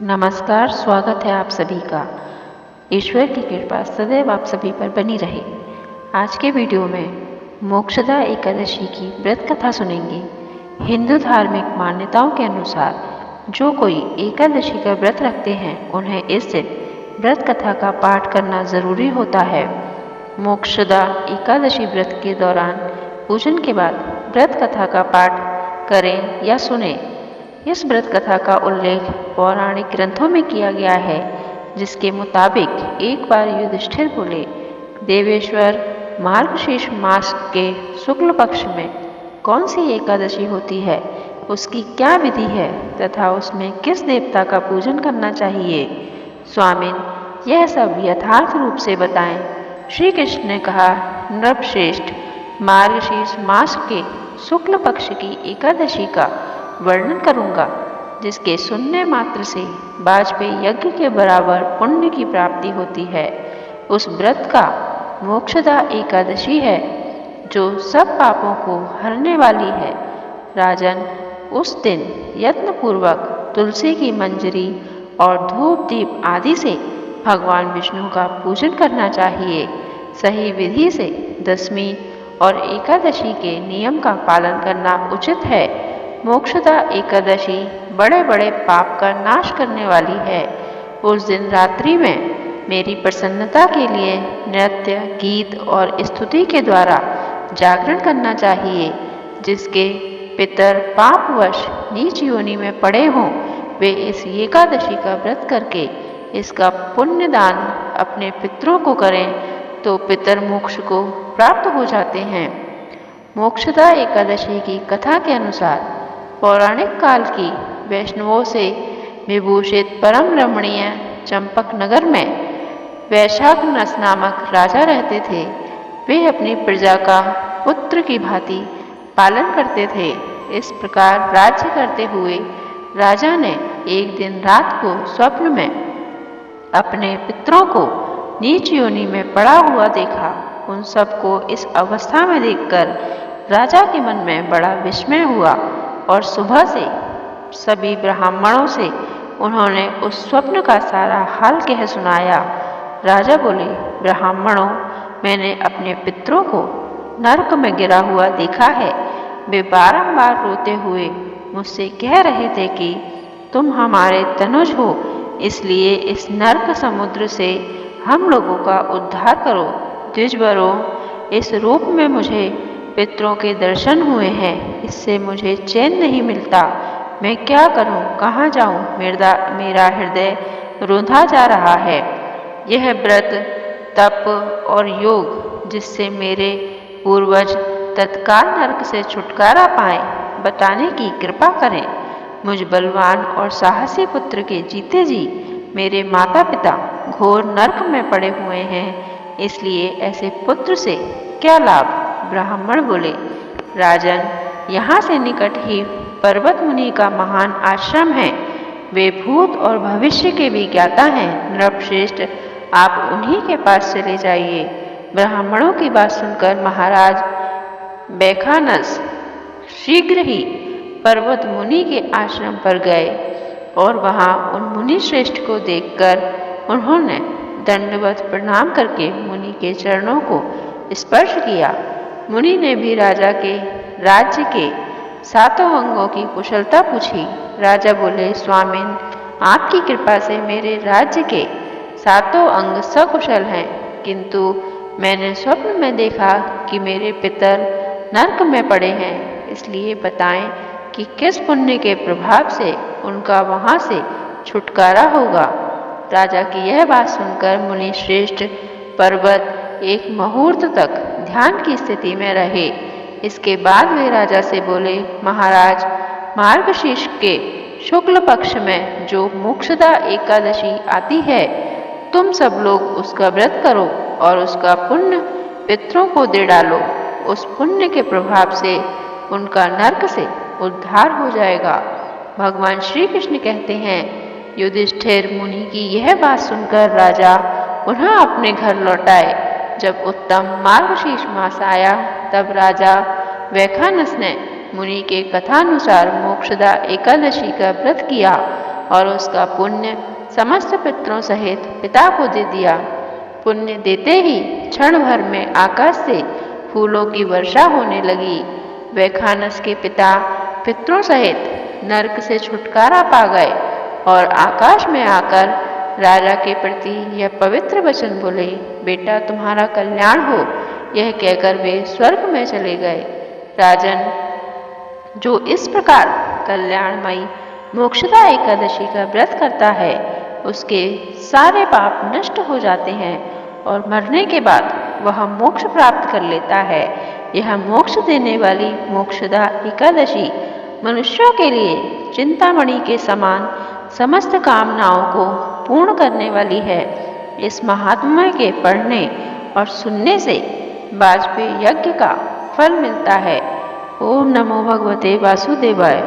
नमस्कार, स्वागत है आप सभी का। ईश्वर की कृपा सदैव आप सभी पर बनी रहे। आज के वीडियो में मोक्षदा एकादशी की व्रत कथा सुनेंगे। हिंदू धार्मिक मान्यताओं के अनुसार जो कोई एकादशी का व्रत रखते हैं उन्हें इस दिन व्रत कथा का पाठ करना जरूरी होता है। मोक्षदा एकादशी व्रत के दौरान पूजन के बाद व्रत कथा का पाठ करें या सुने। इस व्रत कथा का उल्लेख पौराणिक ग्रंथों में किया गया है, जिसके मुताबिक एक बार युधिष्ठिर बोले, देवेश्वर, मार्गशीर्ष मास के शुक्ल पक्ष में कौन सी एकादशी होती है, उसकी क्या विधि है तथा उसमें किस देवता का पूजन करना चाहिए। स्वामिन, यह सब यथार्थ रूप से बताएं। श्री कृष्ण ने कहा, नृपश्रेष्ठ, मार्गशीर्ष मास के शुक्ल पक्ष की एकादशी का वर्णन करूंगा, जिसके सुनने मात्र से वाजपेयी यज्ञ के बराबर पुण्य की प्राप्ति होती है। उस व्रत का मोक्षदा एकादशी है, जो सब पापों को हरने वाली है। राजन, उस दिन यत्नपूर्वक तुलसी की मंजरी और धूप दीप आदि से भगवान विष्णु का पूजन करना चाहिए। सही विधि से दशमी और एकादशी के नियम का पालन करना उचित है। मोक्षदा एकादशी बड़े बड़े पाप का नाश करने वाली है। उस दिन रात्रि में मेरी प्रसन्नता के लिए नृत्य, गीत और स्तुति के द्वारा जागरण करना चाहिए। जिसके पितर पापवश नीच योनि में पड़े हों, वे इस एकादशी का व्रत करके इसका पुण्य दान अपने पितरों को करें तो पितर मोक्ष को प्राप्त हो जाते हैं। मोक्षदा एकादशी की कथा के अनुसार पौराणिक काल की वैष्णवों से विभूषित परम रमणीय चंपक नगर में वैशाखनस नामक राजा रहते थे। वे अपनी प्रजा का पुत्र की भांति पालन करते थे। इस प्रकार राज्य करते हुए राजा ने एक दिन रात को स्वप्न में अपने पितरों को नीच योनि में पड़ा हुआ देखा। उन सबको इस अवस्था में देखकर राजा के मन में बड़ा विस्मय हुआ और सुबह से सभी ब्राह्मणों से उन्होंने उस स्वप्न का सारा हाल कह सुनाया। राजा बोले, ब्राह्मणों, मैंने अपने पितरों को नरक में गिरा हुआ देखा है। वे बारंबार रोते हुए मुझसे कह रहे थे कि तुम हमारे तनुज हो, इसलिए इस नरक समुद्र से हम लोगों का उद्धार करो। द्विजवरों, इस रूप में मुझे पितरों के दर्शन हुए हैं, इससे मुझे चैन नहीं मिलता। मैं क्या करूं, कहाँ जाऊं? मेरा हृदय रुंधा जा रहा है। यह व्रत, तप और योग जिससे मेरे पूर्वज तत्काल नरक से छुटकारा पाएं, बताने की कृपा करें। मुझ बलवान और साहसी पुत्र के जीते जी मेरे माता पिता घोर नरक में पड़े हुए हैं, इसलिए ऐसे पुत्र से क्या लाभ? ब्राह्मण बोले, राजन, यहाँ से निकट ही पर्वत मुनि का महान आश्रम है। वे भूत और भविष्य के भी ज्ञाता हैं। नृपश्रेष्ठ, आप उन्हीं के पास चले जाइए। ब्राह्मणों की बात सुनकर महाराज वैखानस शीघ्र ही पर्वत मुनि के आश्रम पर गए और वहां उन मुनि श्रेष्ठ को देखकर उन्होंने दंडवत प्रणाम करके मुनि के चरणों को स्पर्श किया। मुनि ने भी राजा के राज्य के 7 अंगों की कुशलता पूछी। राजा बोले, स्वामिन, आपकी कृपा से मेरे राज्य के 7 अंग सकुशल हैं, किंतु मैंने स्वप्न में देखा कि मेरे पितर नरक में पड़े हैं। इसलिए बताएं कि किस पुण्य के प्रभाव से उनका वहां से छुटकारा होगा। राजा की यह बात सुनकर मुनि श्रेष्ठ पर्वत एक मुहूर्त तक ध्यान की स्थिति में रहे। इसके बाद वे राजा से बोले, महाराज, मार्गशीर्ष के शुक्ल पक्ष में जो मोक्षदा एकादशी आती है, तुम सब लोग उसका व्रत करो और उसका पुण्य पितरों को दे डालो। उस पुण्य के प्रभाव से उनका नरक से उद्धार हो जाएगा। भगवान श्री कृष्ण कहते हैं, युधिष्ठिर मुनि की यह बात सुनकर राजा पुनः अपने घर लौटाए। जब उत्तम मार्गशीर्ष मास आया, तब राजा वैखानस ने मुनि के कथानुसार मोक्षदा एकादशी का व्रत किया और उसका पुण्य समस्त पितरों सहित पिता को दे दिया। पुण्य देते ही क्षण भर में आकाश से फूलों की वर्षा होने लगी। वे खानस के पिता पितरों सहित नरक से छुटकारा पा गए और आकाश में आकर राजा के प्रति यह पवित्र वचन बोले, बेटा तुम्हारा कल्याण हो। यह कहकर वे स्वर्ग में चले गए। राजन, जो इस प्रकार कल्याणमयी मोक्षदा एकादशी का व्रत करता है उसके सारे पाप नष्ट हो जाते हैं और मरने के बाद वह मोक्ष प्राप्त कर लेता है। यह मोक्ष देने वाली मोक्षदा एकादशी मनुष्यों के लिए चिंतामणि के समान समस्त कामनाओं को पूर्ण करने वाली है। इस महात्म्य के पढ़ने और सुनने से वाजपेयी यज्ञ का फल मिलता है। ओम नमो भगवते वासुदेवाय।